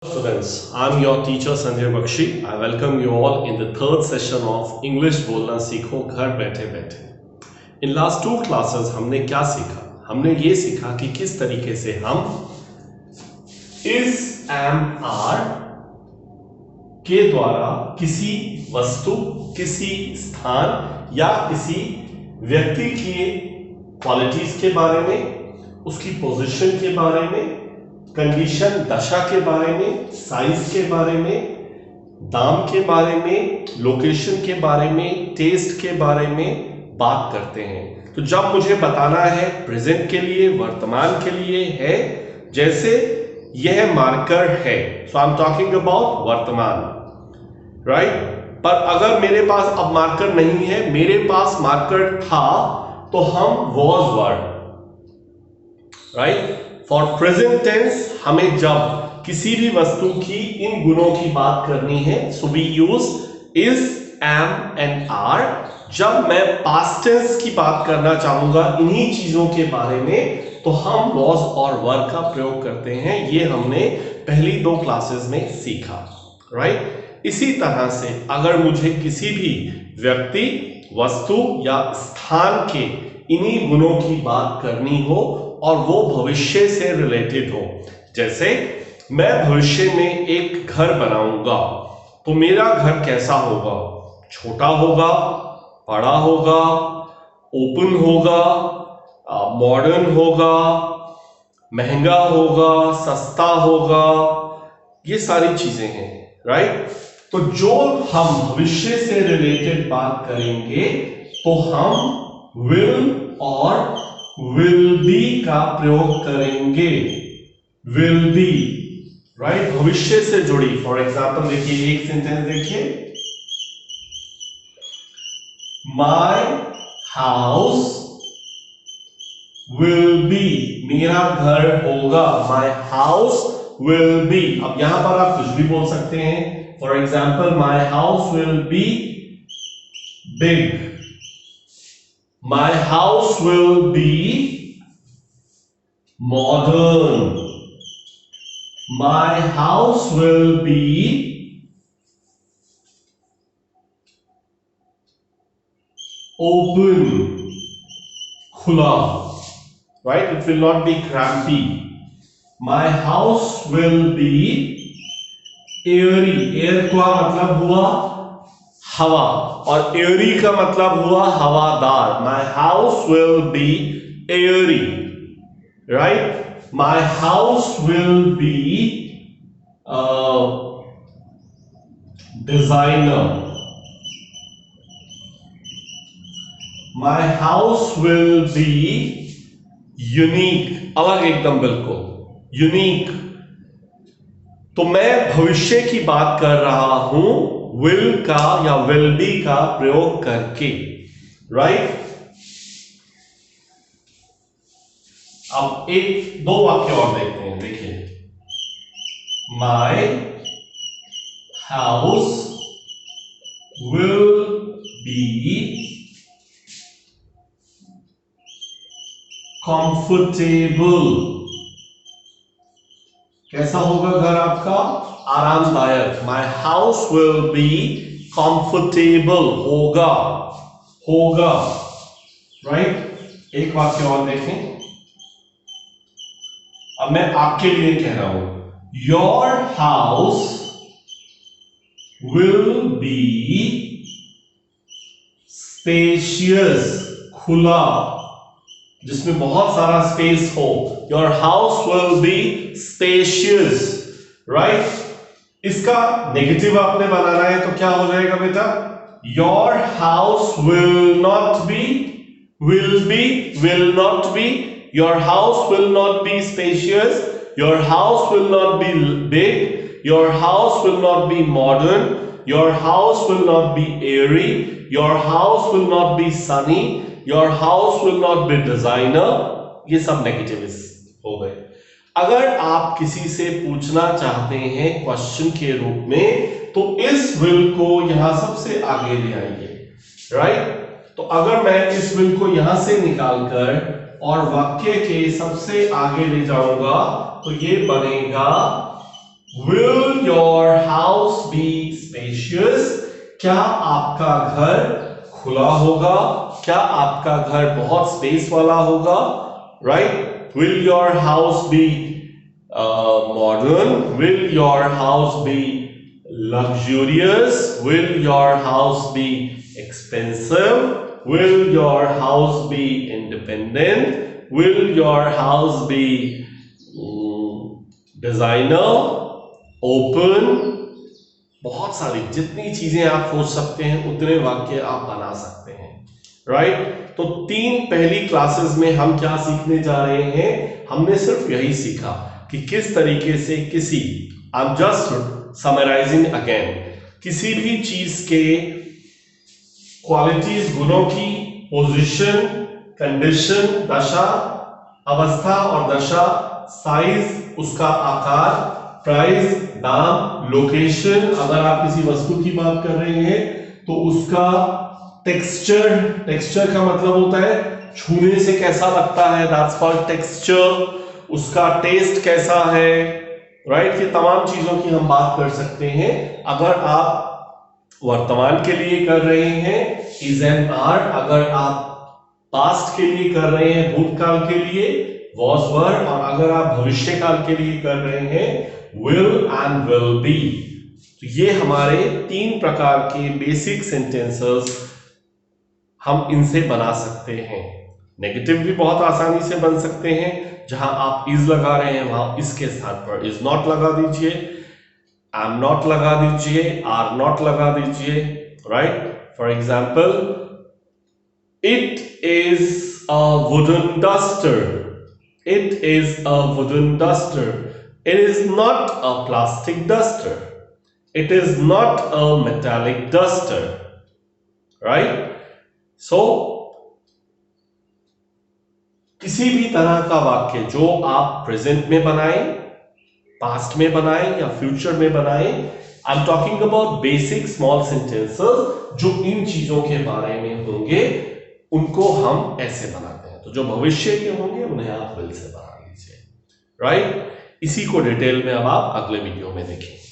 Students, I'm your teacher Sanjay Bakshi. I welcome you all in the third session of English बोलना सीखो घर बैठे बैठे. In last two classes हमने क्या सीखा? हमने ये सीखा कि किस तरीके से हम is, am, are के द्वारा किसी वस्तु, किसी स्थान या किसी व्यक्ति की क्वालिटीज के बारे में, उसकी पोजीशन के बारे में, कंडीशन दशा के बारे में, साइज के बारे में, दाम के बारे में, लोकेशन के बारे में, टेस्ट के बारे में बात करते हैं. तो जब मुझे बताना है प्रेजेंट के लिए, वर्तमान के लिए है, जैसे यह मार्कर है, सो आई एम टॉकिंग अबाउट वर्तमान, राइट. पर अगर मेरे पास अब मार्कर नहीं है, मेरे पास मार्कर था, तो हम was word, right. For present tense हमें जब किसी भी वस्तु की इन गुणों की बात करनी है, so we use is, am and are. जब मैं पास्ट टेंस की बात करना चाहूंगा इन्हीं चीजों के बारे में, तो हम वॉज और वर का प्रयोग करते हैं. ये हमने पहली दो क्लासेस में सीखा, राइट. इसी तरह से अगर मुझे किसी भी व्यक्ति, वस्तु या स्थान के इन्हीं गुणों की बात करनी हो और वो भविष्य से रिलेटेड हो, जैसे मैं भविष्य में एक घर बनाऊंगा, तो मेरा घर कैसा होगा? छोटा होगा, बड़ा होगा, ओपन होगा, मॉडर्न होगा, महंगा होगा, सस्ता होगा, ये सारी चीजें हैं, राइट. तो जो हम भविष्य से रिलेटेड बात करेंगे तो हम विल और will be का प्रयोग करेंगे. will be, राइट, भविष्य से जुड़ी. फॉर एग्जाम्पल देखिए, एक सेंटेंस देखिए, my house will be, मेरा घर होगा. my house will be. अब यहां पर आप कुछ भी बोल सकते हैं. For example, my house will be big. My house will be modern. My house will be open, खुला, right? It will not be crampy. My house will be airy. Air का मतलब हुआ हवा, और एयरी का मतलब हुआ हवादार. My house will be airy, right? My house will be designer. My house will be unique. अलग एकदम, बिल्कुल यूनिक. तो मैं भविष्य की बात कर रहा हूं will का या will be का प्रयोग करके, राइट. अब एक दो वाक्य और देखते हैं. देखिए, my house will be comfortable. कैसा होगा घर आपका? आरामदायक. My house will be comfortable. होगा, होगा, राइट. एक वाक्य और देखें. अब मैं आपके लिए कह रहा हूं, Your house will be spacious. खुला, जिसमें बहुत सारा स्पेस हो. Your house will be spacious, right? इसका नेगेटिव आपने बनाना है तो क्या हो जाएगा बेटा? Your house will not be, will not be. Your house will not be spacious. Your house will not be big. Your house will not be modern. Your house will not be airy. Your house will not be sunny. Your house will not be designer. ये सब negative हो गए. अगर आप किसी से पूछना चाहते हैं क्वेश्चन के रूप में, तो इस विल को यहां सबसे आगे ले आइए, राइट. तो अगर मैं इस विल को यहां से निकालकर और वाक्य के सबसे आगे ले जाऊंगा, तो ये बनेगा Will your house be spacious? क्या आपका घर खुला होगा? क्या आपका घर बहुत स्पेस वाला होगा? Right? Will your house be modern? Will your house be luxurious? Will your house be expensive? Will your house be independent? Will your house be designer? Open? बहुत सारी जितनी चीजें आप सोच सकते हैं उतने वाक्य आप बना सकते हैं, राइट? तो पहली क्लासेस में हम क्या सीखने जा रहे हैं? हमने सिर्फ यही सीखा कि किस तरीके से I am just summarising again, किसी भी चीज के क्वालिटीज, गुणों की पोजीशन, कंडीशन, दशा, अवस्था और दशा, साइज, उसका आकार, प्राइस, दाम, लोकेशन, अगर आप किसी वस्तु की बात कर रहे हैं तो उसका टेक्सचर का मतलब होता है छूने से कैसा लगता है, दैट्स कॉल्ड टेक्सचर, उसका टेस्ट कैसा है, राइट? ये तमाम चीजों की हम बात कर सकते हैं। अगर आप वर्तमान के लिए कर रहे हैं इज एंड आर, अगर आप पास्ट के लिए कर रहे हैं भूतकाल के लिए was were, और अगर आप भविष्य काल के लिए कर रहे हैं will and will be। तो ये हमारे 3 प्रकार के बेसिक सेंटेंसेस हम इनसे बना सकते हैं। नेगेटिव भी बहुत आसानी से बन सकते हैं, जहां आप इज लगा रहे हैं वहां इसके स्थान पर इज नॉट लगा दीजिए, एम नॉट लगा दीजिए, आर नॉट लगा दीजिए, right? For example, it is a wooden duster. It is a wooden duster. It is not a plastic duster. It is not a metallic duster. Right? So, किसी भी तरह का वाक्य जो आप प्रेजेंट में बनाएं, पास्ट में बनाएं या फ्यूचर में बनाएं, I am talking about basic small sentences जो इन चीजों के बारे में होंगे, उनको हम ऐसे बनाते हैं। तो जो भविष्य के होंगे उन्हें आप विल से बना लीजिए, राइट? इसी को डिटेल में अब आप अगले वीडियो में देखेंगे।